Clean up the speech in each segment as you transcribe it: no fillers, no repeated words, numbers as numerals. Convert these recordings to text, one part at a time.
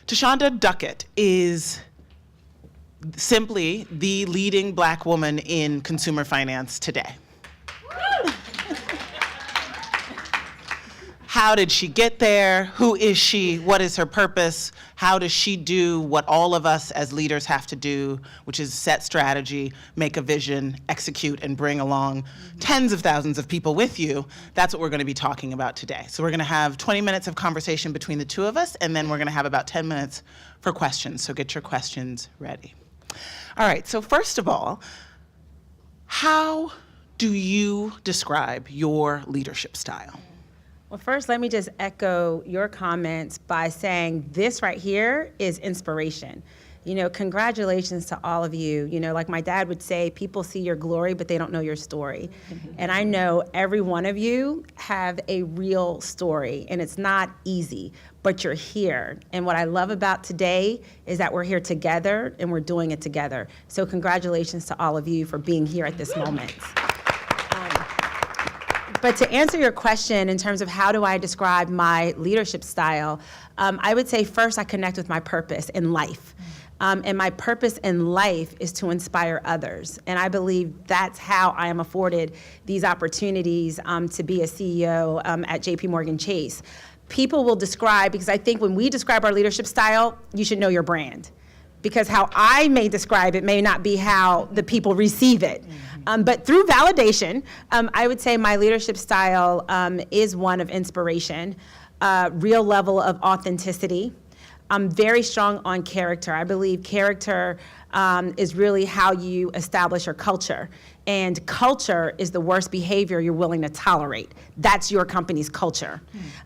Thasunda Duckett is simply the leading Black woman in consumer finance today. How did she get there? Who is she? What is her purpose? How does she do what all of us as leaders have to do, which is set strategy, make a vision, execute, and bring along tens of thousands of people with you? That's what we're going to be talking about today. So we're going to have 20 minutes of conversation between the two of us, and then we're going to have about 10 minutes for questions. So get your questions ready. All right, so first of all, how do you describe your leadership style? Well, first, let me just echo your comments by saying this right here is inspiration. You know, congratulations to all of you. You know, like my dad would say, people see your glory, but they don't know your story. And I know every one of you have a real story, and it's not easy, but you're here. And what I love about today is that we're here together, and we're doing it together. So congratulations to all of you for being here at this moment. But to answer your question in terms of how do I describe my leadership style, I would say first I connect with my purpose in life. And my purpose in life is to inspire others. And I believe that's how I am afforded these opportunities to be a CEO at JP Morgan Chase. People will describe, because I think when we describe our leadership style, you should know your brand. Because how I may describe it may not be how the people receive it. But through validation, I would say my leadership style is one of inspiration, real level of authenticity. I'm very strong on character. I believe character is really how you establish your culture. And culture is the worst behavior you're willing to tolerate. That's your company's culture.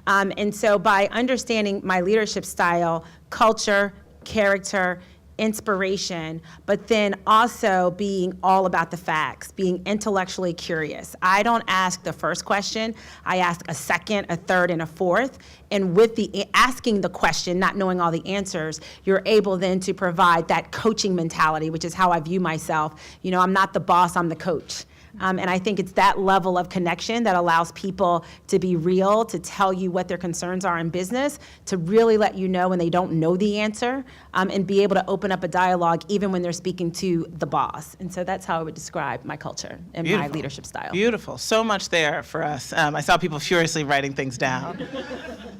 And so by understanding my leadership style, culture, character, inspiration, but then also being all about the facts, being intellectually curious. I don't ask the first question, I ask a second, a third, and a fourth. And with the asking the question, not knowing all the answers, you're able then to provide that coaching mentality, which is how I view myself. You know, I'm not the boss, I'm the coach. And I think it's that level of connection that allows people to be real, to tell you what their concerns are in business, to really let you know when they don't know the answer, and be able to open up a dialogue even when they're speaking to the boss. And so that's how I would describe my culture and my leadership style. Beautiful. So much there for us. I saw people furiously writing things down.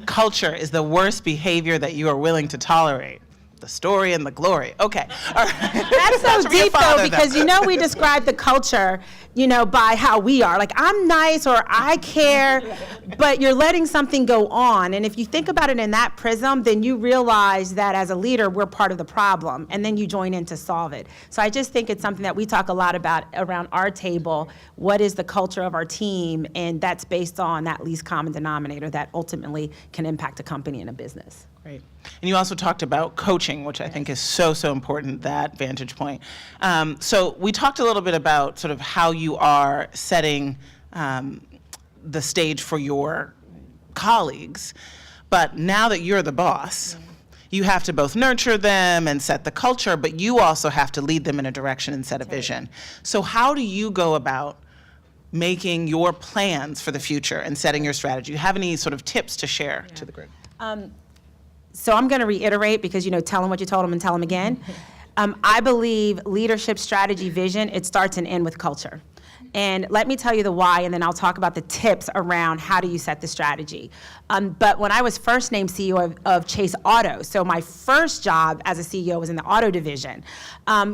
Culture is the worst behavior that you are willing to tolerate. The story and the glory. Okay. All right. That's so deep, though, because, you know, we describe the culture, you know, by how we are. Like, I'm nice or I care, but you're letting something go on. And if you think about it in that prism, then you realize that as a leader, we're part of the problem, and then you join in to solve it. So I just think it's something that we talk a lot about around our table. What is the culture of our team? And that's based on that least common denominator that ultimately can impact a company and a business. Great. And you also talked about coaching, which I think is so important, that vantage point. So we talked a little bit about sort of how you are setting the stage for your colleagues, but now that you're the boss, you have to both nurture them and set the culture, but you also have to lead them in a direction and set a vision. So how do you go about making your plans for the future and setting your strategy? Do you have any sort of tips to share to the group? So I'm going to reiterate because, you know, tell them what you told them and tell them again. I believe leadership, strategy, vision, it starts and ends with culture. And let me tell you the why, and then I'll talk about the tips around how do you set the strategy. But when I was first named CEO of Chase Auto, so my first job as a CEO was in the auto division.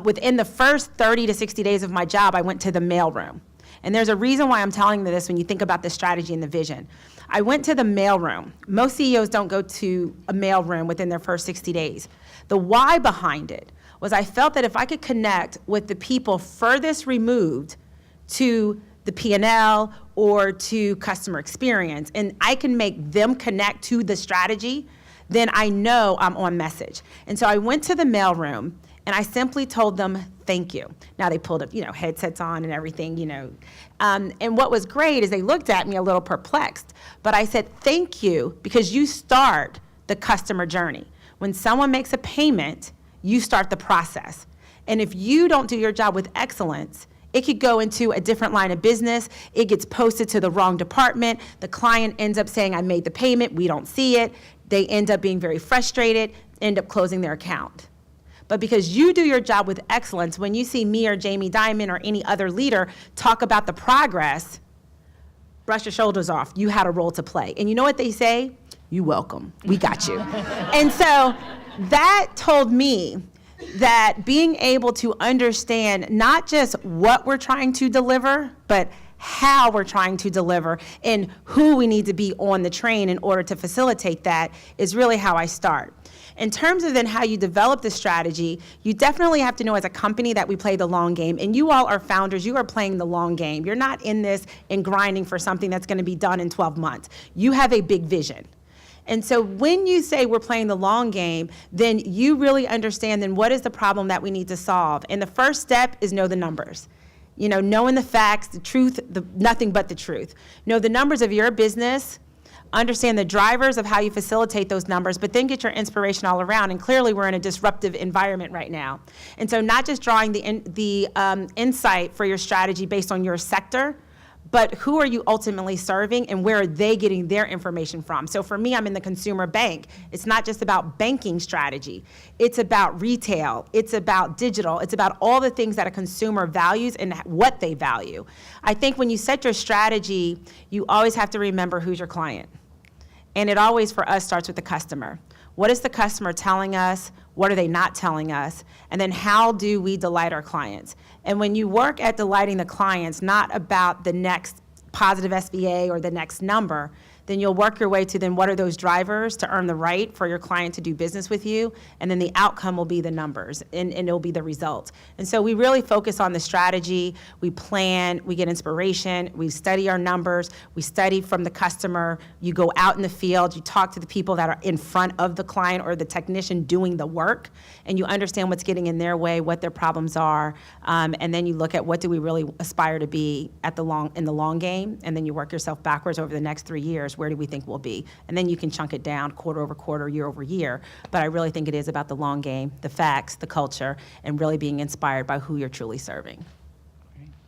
Within the first 30 to 60 days of my job, I went to the mailroom. And there's a reason why I'm telling you this when you think about the strategy and the vision. I went to the mailroom. Most CEOs don't go to a mailroom within their first 60 days. The why behind it was I felt that if I could connect with the people furthest removed to the P&L or to customer experience, and I can make them connect to the strategy, then I know I'm on message. And so I went to the mailroom and I simply told them, thank you. Now they pulled up, you know, headsets on and everything, you know. And what was great is they looked at me a little perplexed, but I said, thank you, because you start the customer journey. When someone makes a payment, you start the process. And if you don't do your job with excellence, it could go into a different line of business. It gets posted to the wrong department. The client ends up saying, I made the payment. We don't see it. They end up being very frustrated. end up closing their account. But because you do your job with excellence, when you see me or Jamie Dimon or any other leader talk about the progress, brush your shoulders off. You had a role to play. And you know what they say? You welcome. We got you. And so that told me that being able to understand not just what we're trying to deliver, but how we're trying to deliver and who we need to be on the train in order to facilitate that is really how I start. In terms of then how you develop the strategy, you definitely have to know as a company that we play the long game. And you all are founders, you are playing the long game. You're not in this and grinding for something that's going to be done in 12 months. You have a big vision. And so when you say we're playing the long game, then you really understand then what is the problem that we need to solve. And the first step is know the numbers. You know, knowing the facts, the truth, nothing but the truth. Know the numbers of your business, understand the drivers of how you facilitate those numbers, but then get your inspiration all around. And clearly we're in a disruptive environment right now. And so not just drawing the insight for your strategy based on your sector, but who are you ultimately serving and where are they getting their information from? So for me, I'm in the consumer bank. It's not just about banking strategy. It's about retail. It's about digital. It's about all the things that a consumer values and what they value. I think when you set your strategy, you always have to remember who's your client. And it always, for us, starts with the customer. What is the customer telling us? What are they not telling us? And then how do we delight our clients? And when you work at delighting the clients, not about the next positive SBA or the next number, then you'll work your way to then what are those drivers to earn the right for your client to do business with you, and then the outcome will be the numbers, and it'll be the result. And so we really focus on the strategy, we plan, we get inspiration, we study our numbers, we study from the customer, you go out in the field, you talk to the people that are in front of the client or the technician doing the work, and you understand what's getting in their way, what their problems are, and then you look at what do we really aspire to be in the long game, and then you work yourself backwards over the next 3 years. Where do we think we'll be? And then you can chunk it down quarter over quarter, year over year. But I really think it is about the long game, the facts, the culture, and really being inspired by who you're truly serving.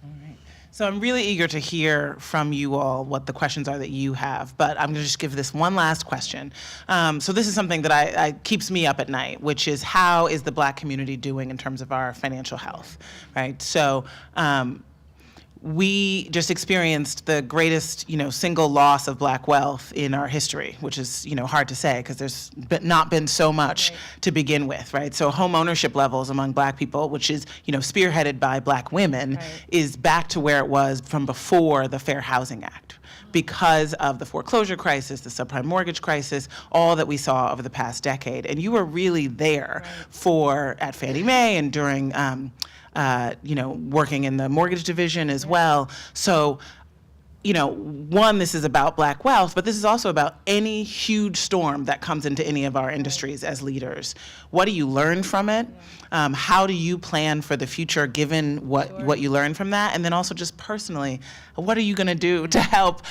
All right. So I'm really eager to hear from you all what the questions are that you have, but I'm going to just give this one last question. So this is something that I keeps me up at night, which is how is the Black community doing in terms of our financial health, right? So we just experienced the greatest, single loss of Black wealth in our history, which is, hard to say because there's not been so much to begin with, right? So home ownership levels among Black people, which is, spearheaded by Black women, is back to where it was from before the Fair Housing Act, because of the foreclosure crisis, the subprime mortgage crisis, all that we saw over the past decade. And you were really there at Fannie Mae and during working in the mortgage division as well. So, one, this is about Black wealth, but this is also about any huge storm that comes into any of our industries as leaders. What do you learn from it? How do you plan for the future given what you learn from that? And then also just personally, what are you going to do to help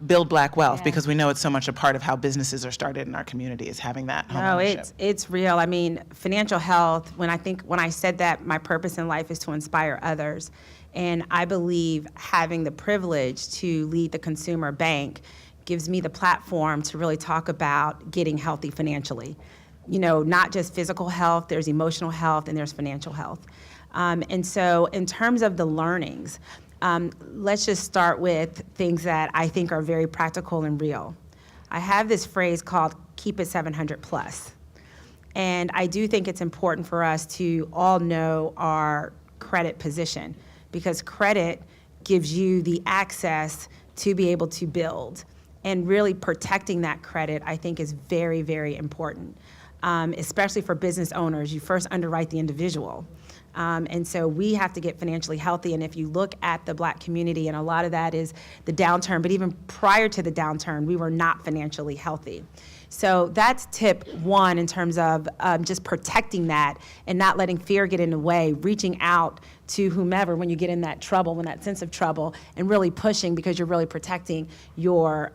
build Black wealth? Because we know it's so much a part of how businesses are started in our community is having that home ownership. It's real. I mean, financial health, when I said that my purpose in life is to inspire others, and I believe having the privilege to lead the consumer bank gives me the platform to really talk about getting healthy financially. Not just physical health, there's emotional health, and there's financial health. And so in terms of the learnings, let's just start with things that I think are very practical and real. I have this phrase called keep it 700 plus. And I do think it's important for us to all know our credit position, because credit gives you the access to be able to build. And really protecting that credit, I think, is very, very important. Especially for business owners, you first underwrite the individual. And so we have to get financially healthy. And if you look at the Black community, and a lot of that is the downturn, but even prior to the downturn, we were not financially healthy. So that's tip one in terms of just protecting that and not letting fear get in the way, reaching out to whomever when you get in that trouble, when that sense of trouble, and really pushing because you're really protecting your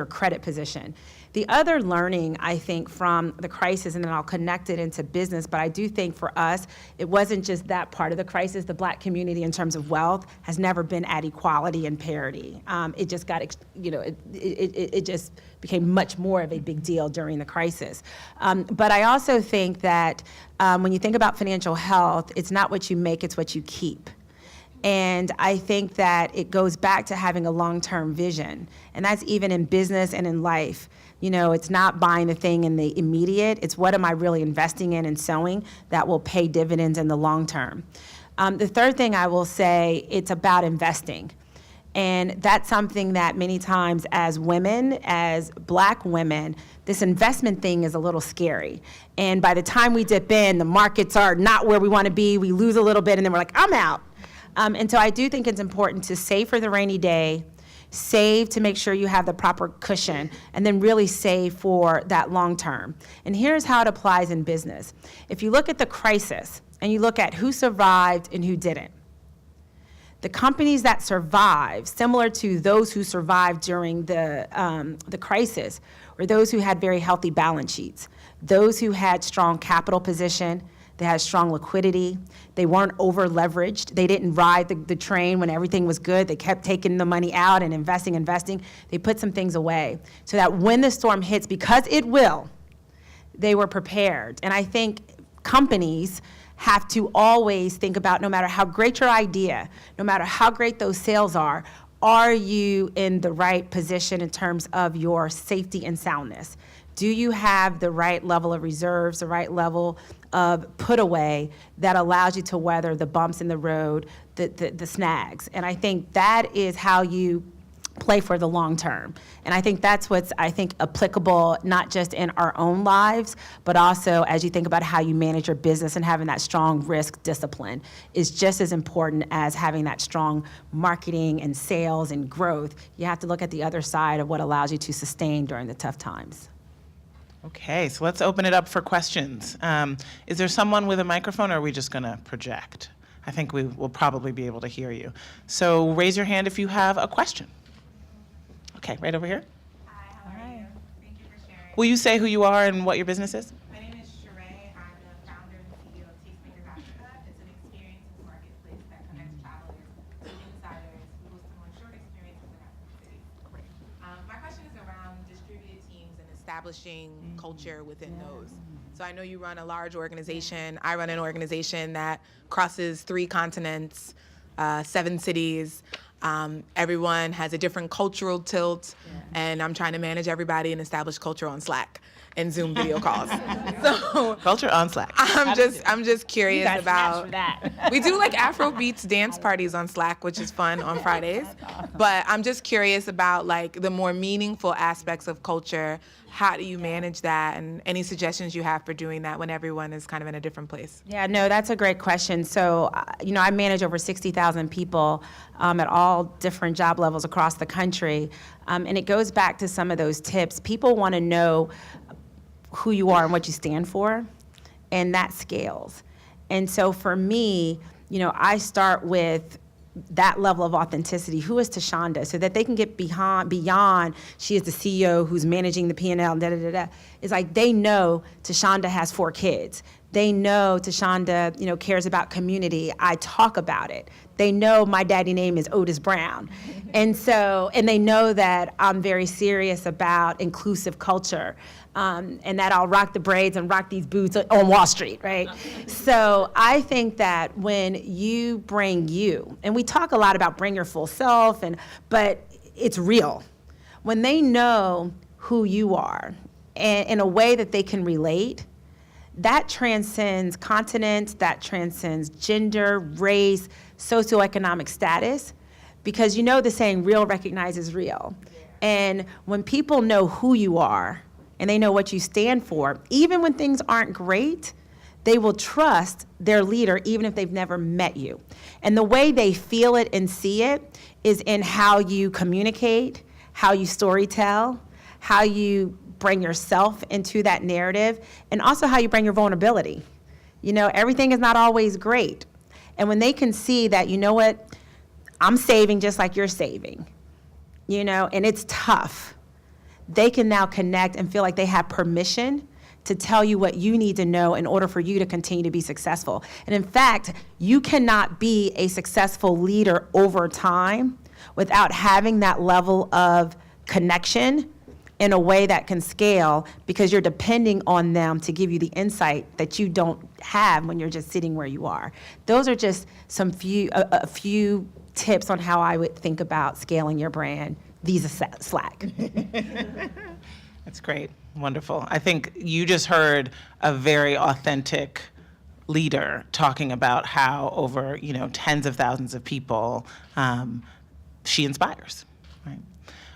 credit position. The other learning, I think, from the crisis, and then I'll connect it into business, but I do think for us, it wasn't just that part of the crisis. The Black community in terms of wealth has never been at equality and parity. It just got, it just became much more of a big big deal during the crisis. But I also think that when you think about financial health, it's not what you make, it's what you keep. And I think that it goes back to having a long-term vision. And that's even in business and in life. You know, it's not buying the thing in the immediate. It's what am I really investing in and sowing that will pay dividends in the long term. The third thing I will say, it's about investing. And that's something that many times as women, as Black women, this investment thing is a little scary. And by the time we dip in, the markets are not where we want to be. We lose a little bit and then we're like, I'm out. And so I do think it's important to save for the rainy day, save to make sure you have the proper cushion, and then really save for that long term. And here's how it applies in business. If you look at the crisis and you look at who survived and who didn't, the companies that survived, similar to those who survived during the crisis, were those who had very healthy balance sheets, those who had strong capital position, they had strong liquidity, they weren't over leveraged, they didn't ride the train when everything was good, they kept taking the money out and investing, they put some things away so that when the storm hits, because it will, they were prepared. And I think companies have to always think about, no matter how great your idea, no matter how great those sales are you in the right position in terms of your safety and soundness? Do you have the right level of reserves, the right level of put away that allows you to weather the bumps in the road, the snags? And I think that is how you play for the long term. And I think that's what's, applicable not just in our own lives, but also as you think about how you manage your business, and having that strong risk discipline is just as important as having that strong marketing and sales and growth. You have to look at the other side of what allows you to sustain during the tough times. Okay, so let's open it up for questions. Is there someone with a microphone, or are we just going to project? I think we will probably be able to hear you. So raise your hand if you have a question. Okay, right over here. Hi, how are you? Thank you for sharing. Will you say who you are and what your business is? My name is Sheree. I'm the founder and CEO of Tastemakers Africa. It's an experiences marketplace that connects travelers to insiders who host them on short experiences in African cities. Great. My question is around distributed teams and establishing culture within those. So I know you run a large organization. I run an organization that crosses 3 continents, 7 cities. Everyone has a different cultural tilt, and I'm trying to manage everybody and establish culture on Slack and Zoom video calls. So Culture on Slack. I'm just curious about For that. we do like Afrobeats dance parties on Slack, which is fun on Fridays. But I'm just curious about like the more meaningful aspects of culture. How do you manage that, and any suggestions you have for doing that when everyone is kind of in a different place? Yeah, no, that's a great question. So, I manage over 60,000 people at all different job levels across the country. And it goes back to some of those tips. People want to know who you are and what you stand for, and that scales. And so for me, I start with that level of authenticity. Who is Thasunda? So that they can get beyond she is the CEO who's managing the P&L, It's like they know Thasunda has 4 kids. They know Thasunda, cares about community. I talk about it. They know my daddy name is Otis Brown. And they know that I'm very serious about inclusive culture. And that I'll rock the braids and rock these boots on Wall Street, right? So I think that when you bring you, and we talk a lot about bring your full self, but it's real. When they know who you are, and in a way that they can relate, that transcends continents, that transcends gender, race, socioeconomic status, because the saying, real recognizes real. And when people know who you are, and they know what you stand for, even when things aren't great, they will trust their leader even if they've never met you. And the way they feel it and see it is in how you communicate, how you storytell, how you bring yourself into that narrative, and also how you bring your vulnerability. Everything is not always great. And when they can see that, I'm saving just like you're saving, and it's tough, they can now connect and feel like they have permission to tell you what you need to know in order for you to continue to be successful. And in fact, you cannot be a successful leader over time without having that level of connection in a way that can scale because you're depending on them to give you the insight that you don't have when you're just sitting where you are. Those are just a few tips on how I would think about scaling your brand via Slack. That's great. Wonderful. I think you just heard a very authentic leader talking about how over, tens of thousands of people she inspires. Right?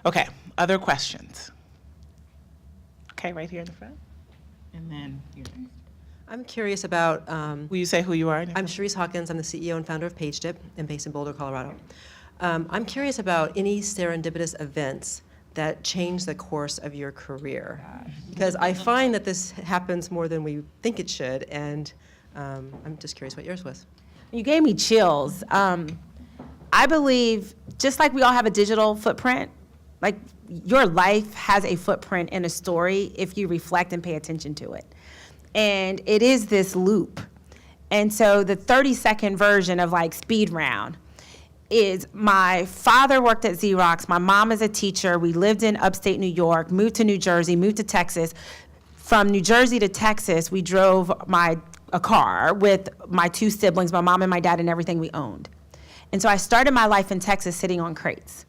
Okay, other questions? Okay, right here in the front. And then you. I'm curious about, Will you say who you are? I'm Sharice Hawkins. I'm the CEO and founder of PageDip and based in Boulder, Colorado. I'm curious about any serendipitous events that change the course of your career. Because I find that this happens more than we think it should, and I'm just curious what yours was. You gave me chills. I believe, just like we all have a digital footprint, like your life has a footprint and a story if you reflect and pay attention to it. And it is this loop. And so the 30-second version of like speed round is my father worked at Xerox, my mom is a teacher, we lived in upstate New York, moved to New Jersey, moved to Texas. From New Jersey to Texas, we drove a car with my two siblings, my mom and my dad, and everything we owned. And so I started my life in Texas sitting on crates.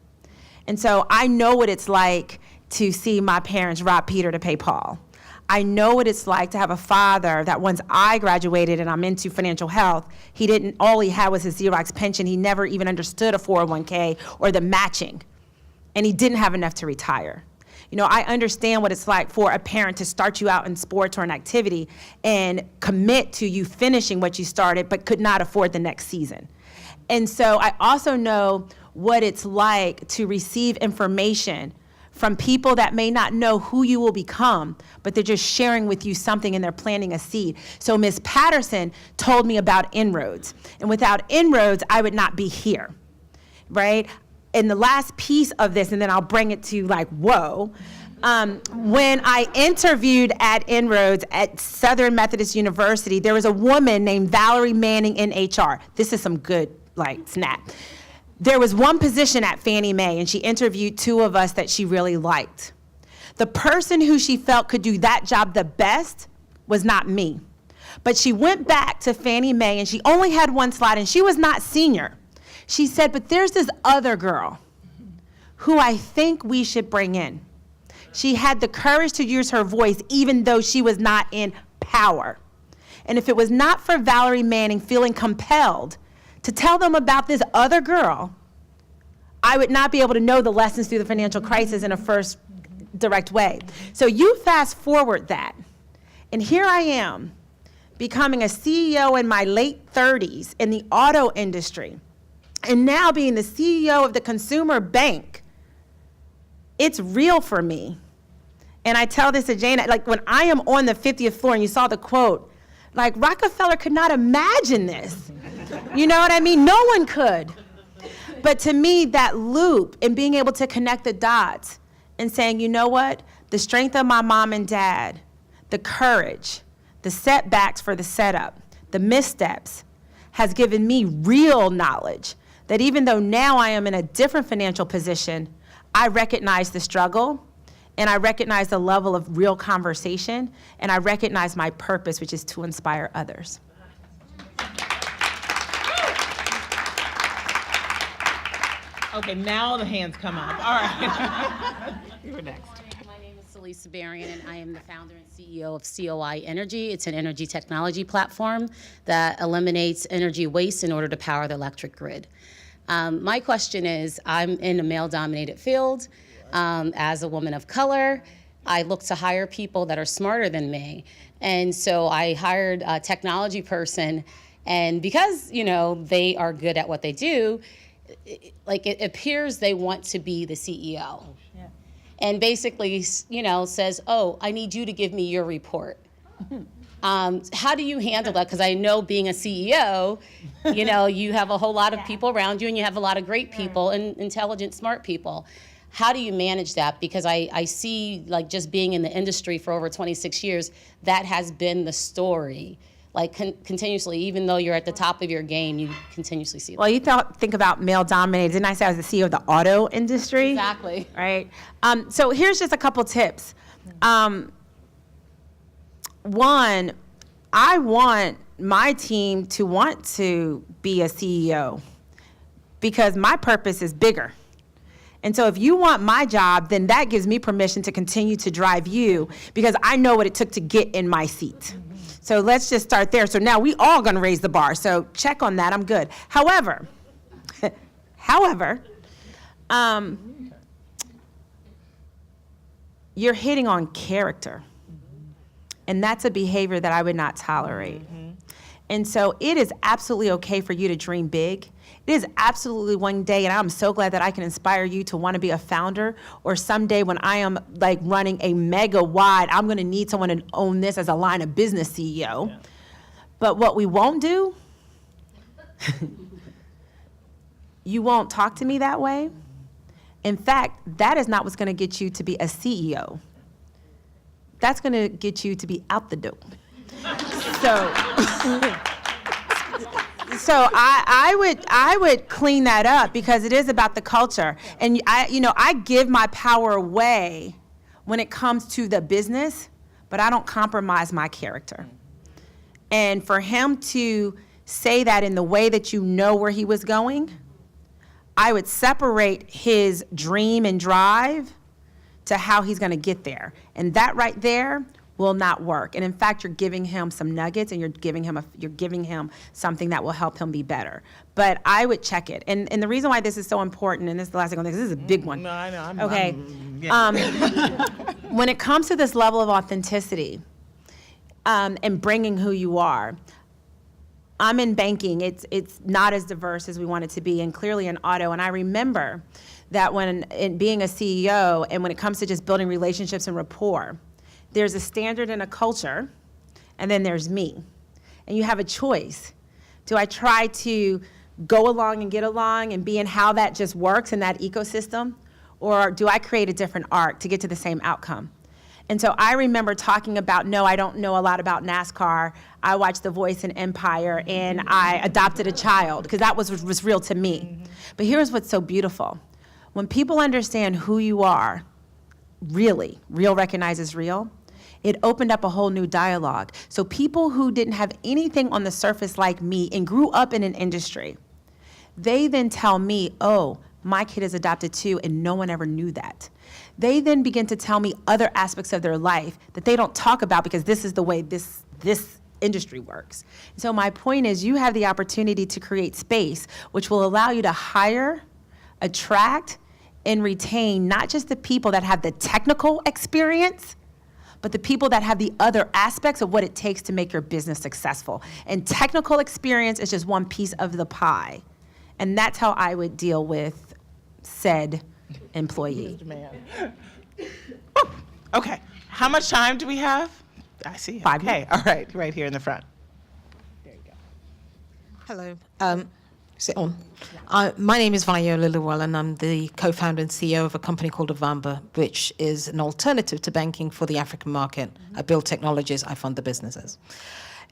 And so I know what it's like to see my parents rob Peter to pay Paul. I know what it's like to have a father that once I graduated and I'm into financial health, all he had was his Xerox pension. He never even understood a 401k or the matching. And he didn't have enough to retire. I understand what it's like for a parent to start you out in sports or an activity and commit to you finishing what you started but could not afford the next season. And so I also know what it's like to receive information from people that may not know who you will become, but they're just sharing with you something and they're planting a seed. So Ms. Patterson told me about inroads. And without inroads, I would not be here, right? And the last piece of this, and then I'll bring it to like, whoa. When I interviewed at Inroads at Southern Methodist University, there was a woman named Valerie Manning in HR. This is some good, snap. There was one position at Fannie Mae, and she interviewed two of us that she really liked. The person who she felt could do that job the best was not me. But she went back to Fannie Mae, and she only had one slide, and she was not senior. She said, but there's this other girl who I think we should bring in. She had the courage to use her voice, even though she was not in power. And if it was not for Valerie Manning feeling compelled to tell them about this other girl, I would not be able to know the lessons through the financial crisis in a first direct way. So you fast forward that, and here I am, becoming a CEO in my late 30s in the auto industry, and now being the CEO of the consumer bank. It's real for me. And I tell this to Jane, when I am on the 50th floor, and you saw the quote, Rockefeller could not imagine this. You know what I mean? No one could. But to me, that loop and being able to connect the dots and saying, you know what? The strength of my mom and dad, the courage, the setbacks for the setup, the missteps, has given me real knowledge that even though now I am in a different financial position, I recognize the struggle, and I recognize the level of real conversation, and I recognize my purpose, which is to inspire others. Okay, now the hands come up. All right. You're next. My name is Lisa Barian, and I am the founder and CEO of COI Energy. It's an energy technology platform that eliminates energy waste in order to power the electric grid. My question is, I'm in a male-dominated field. As a woman of color, I look to hire people that are smarter than me. And so I hired a technology person, and because, they are good at what they do, it appears they want to be the CEO. Yeah. And basically, says, oh, I need you to give me your report. How do you handle that? Because I know being a CEO, you have a whole lot of people around you, and you have a lot of great people and intelligent, smart people. How do you manage that? Because I see, just being in the industry for over 26 years, that has been the story. like continuously, even though you're at the top of your game, you continuously see that. Well, you think about male dominated. Didn't I say I was the CEO of the auto industry? Exactly. Right. So here's just a couple tips. One, I want my team to want to be a CEO because my purpose is bigger. And so if you want my job, then that gives me permission to continue to drive you because I know what it took to get in my seat. So let's just start there. So now we all gonna raise the bar. So check on that, I'm good. However, you're hitting on character. And that's a behavior that I would not tolerate. And so it is absolutely okay for you to dream big. It is absolutely one day, and I'm so glad that I can inspire you to want to be a founder, or someday when I am like running a mega wide, I'm gonna need someone to own this as a line of business CEO. Yeah. But what we won't do, you won't talk to me that way. In fact, that is not what's gonna get you to be a CEO. That's gonna get you to be out the door. So I would clean that up because it is about the culture. And I give my power away when it comes to the business, but I don't compromise my character. And for him to say that in the way that you know where he was going, I would separate his dream and drive to how he's gonna get there. And that right there will not work. And in fact, you're giving him some nuggets and you're giving him something that will help him be better. But I would check it. And the reason why this is so important, and this is the last thing, this is a big one. No, I know. Okay. When it comes to this level of authenticity and bringing who you are, I'm in banking. It's not as diverse as we want it to be, and clearly in auto. And I remember that in being a CEO, and when it comes to just building relationships and rapport, there's a standard and a culture, and then there's me. And you have a choice. Do I try to go along and get along and be in how that just works in that ecosystem? Or do I create a different arc to get to the same outcome? And so I remember talking about, no, I don't know a lot about NASCAR. I watched The Voice and Empire, and I adopted a child, because that was real to me. But here's what's so beautiful. When people understand who you are, really, real recognizes real, it opened up a whole new dialogue. So people who didn't have anything on the surface like me and grew up in an industry, they then tell me, oh, my kid is adopted too, and no one ever knew that. They then begin to tell me other aspects of their life that they don't talk about because this is the way this industry works. So my point is, you have the opportunity to create space which will allow you to hire, attract, and retain not just the people that have the technical experience, but the people that have the other aspects of what it takes to make your business successful. And technical experience is just one piece of the pie. And that's how I would deal with said employee. Oh, okay. How much time do we have? I see. 5 Okay. minutes. All right. Right here in the front. There you go. Hello. Is it on? My name is Viola Llewellyn. I'm the co-founder and CEO of a company called Avamba, which is an alternative to banking for the African market. I build technologies, I fund the businesses.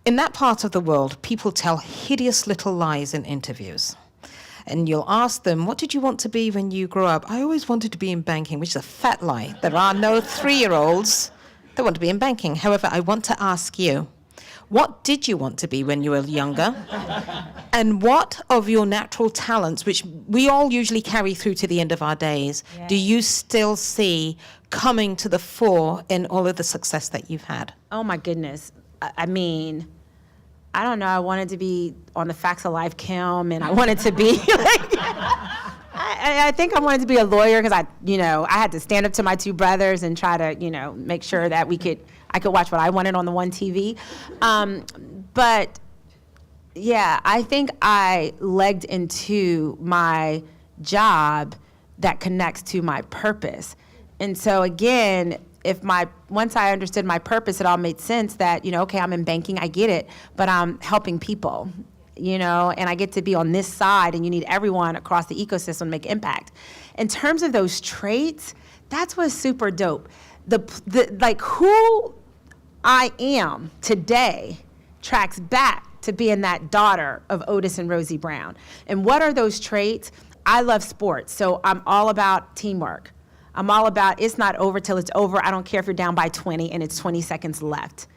In that part of the world, people tell hideous little lies in interviews. And you'll ask them, what did you want to be when you grew up? I always wanted to be in banking, which is a fat lie. There are no 3-year-olds that want to be in banking. However, I want to ask you, what did you want to be when you were younger? And what of your natural talents, which we all usually carry through to the end of our days, do you still see coming to the fore in all of the success that you've had? Oh my goodness. I mean, I don't know. I wanted to be on the Facts of Life Kim, and I wanted to be I think I wanted to be a lawyer because I had to stand up to my 2 brothers and try to, make sure that I could watch what I wanted on the one TV. But yeah, I think I legged into my job that connects to my purpose. And so again, once I understood my purpose, it all made sense that, okay, I'm in banking, I get it, but I'm helping people, and I get to be on this side, and you need everyone across the ecosystem to make impact. In terms of those traits, that's what's super dope. Who I am today tracks back to being that daughter of Otis and Rosie Brown. And what are those traits? I love sports, so I'm all about teamwork. I'm all about it's not over till it's over. I don't care if you're down by 20 and it's 20 seconds left.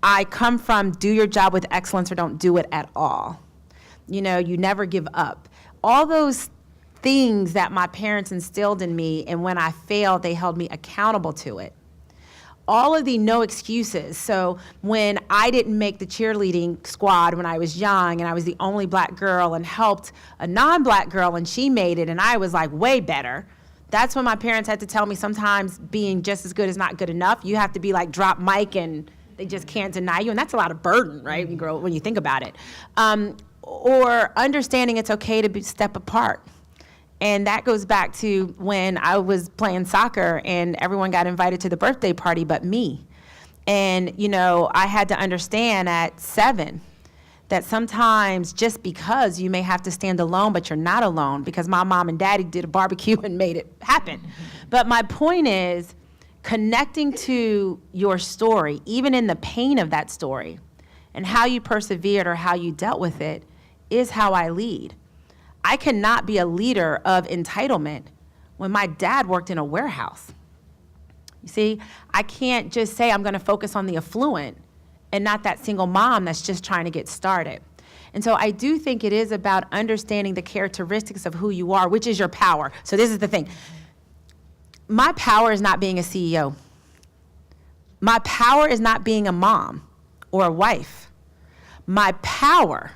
I come from do your job with excellence or don't do it at all. You know, you never give up. All those things that my parents instilled in me, and when I failed, they held me accountable to it. All of the no excuses. So when I didn't make the cheerleading squad when I was young and I was the only black girl and helped a non-black girl and she made it and I was like way better, that's when my parents had to tell me sometimes being just as good is not good enough. You have to be like drop mic and they just can't deny you. And that's a lot of burden, right, when you think about it. Or understanding it's okay to step apart. And that goes back to when I was playing soccer and everyone got invited to the birthday party but me. And, you know, I had to understand at 7 that sometimes just because you may have to stand alone, but you're not alone because my mom and daddy did a barbecue and made it happen. But my point is connecting to your story, even in the pain of that story, and how you persevered or how you dealt with it is how I lead. I cannot be a leader of entitlement when my dad worked in a warehouse. You see, I can't just say I'm going to focus on the affluent and not that single mom that's just trying to get started. And so I do think it is about understanding the characteristics of who you are, which is your power. So this is the thing. My power is not being a CEO. My power is not being a mom or a wife. My power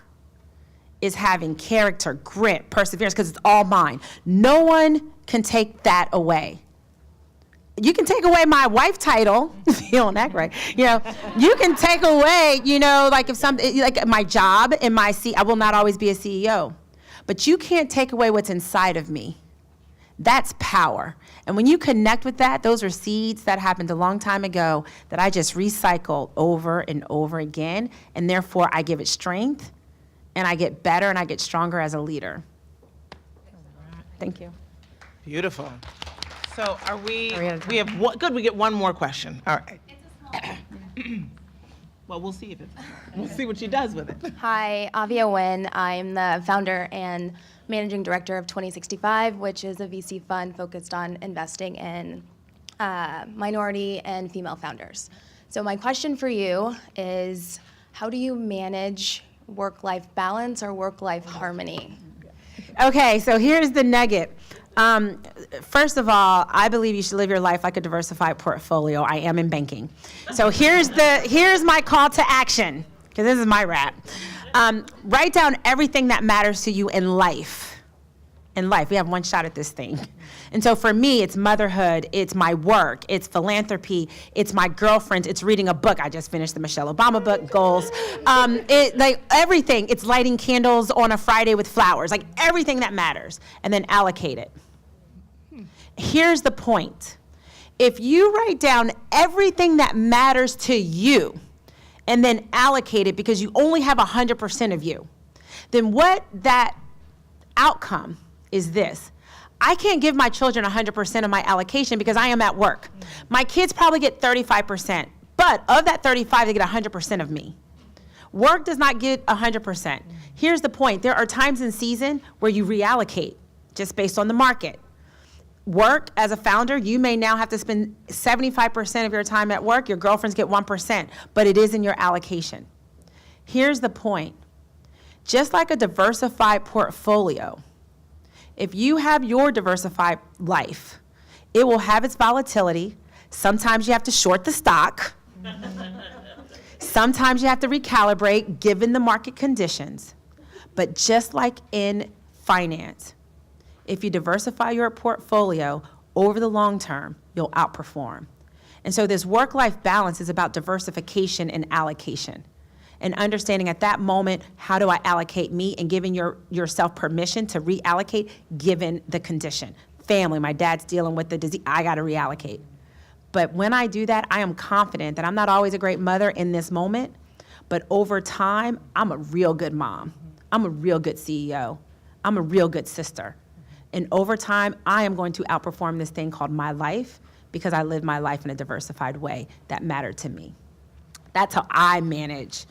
is having character, grit, perseverance, because it's all mine. No one can take that away. You can take away my wife title, if you don't act right. You know, you can take away, you know, like if something, like my job and my I will not always be a CEO. But you can't take away what's inside of me. That's power. And when you connect with that, those are seeds that happened a long time ago that I just recycle over and over again. And therefore, I give it strength, and I get better, and I get stronger as a leader. Thank you. Beautiful. So are we Are we out of time? have one, good, we get one more question. All right. Well, we'll see we'll see what she does with it. Hi, Avia Nguyen. I'm the founder and managing director of 2065, which is a VC fund focused on investing in minority and female founders. So my question for you is, how do you manage work-life balance or work-life harmony? Okay, so here's the nugget. First of all, I believe you should live your life like a diversified portfolio. I am in banking. So here's my call to action, because this is my rap. Write down everything that matters to you in life. In life, we have one shot at this thing. And so for me, it's motherhood, it's my work, it's philanthropy, it's my girlfriend, it's reading a book. I just finished the Michelle Obama book, Goals. Like everything, it's lighting candles on a Friday with flowers, like everything that matters, and then allocate it. Here's the point. If you write down everything that matters to you and then allocate it because you only have 100% of you, then what that outcome is this. I can't give my children 100% of my allocation because I am at work. My kids probably get 35%, but of that 35, they get 100% of me. Work does not get 100%. Here's the point. There are times in season where you reallocate just based on the market. Work, as a founder, you may now have to spend 75% of your time at work. Your girlfriends get 1%, but it is in your allocation. Here's the point. Just like a diversified portfolio, if you have your diversified life, it will have its volatility. Sometimes you have to short the stock. Sometimes you have to recalibrate given the market conditions. But just like in finance, if you diversify your portfolio over the long term, you'll outperform. And so this work-life balance is about diversification and allocation. And understanding at that moment, how do I allocate me, and giving yourself permission to reallocate given the condition. Family, my dad's dealing with the disease, I gotta reallocate. But when I do that, I am confident that I'm not always a great mother in this moment, but over time, I'm a real good mom. I'm a real good CEO. I'm a real good sister. And over time, I am going to outperform this thing called my life because I lived my life in a diversified way that mattered to me. That's how I manage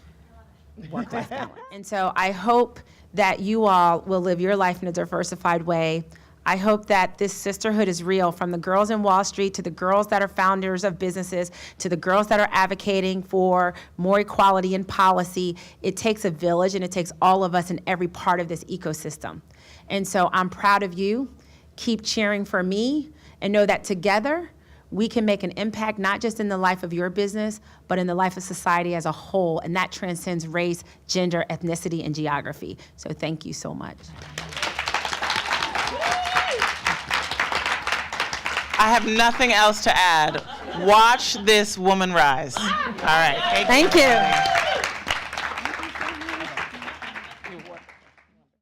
work-life balance. And so I hope that you all will live your life in a diversified way. I hope that this sisterhood is real, from the girls in Wall Street to the girls that are founders of businesses to the girls that are advocating for more equality in policy. It takes a village, and it takes all of us in every part of this ecosystem. And so I'm proud of you. Keep cheering for me, and know that together we can make an impact, not just in the life of your business, but in the life of society as a whole. And that transcends race, gender, ethnicity, and geography. So thank you so much. I have nothing else to add. Watch this woman rise. All right. Thank you.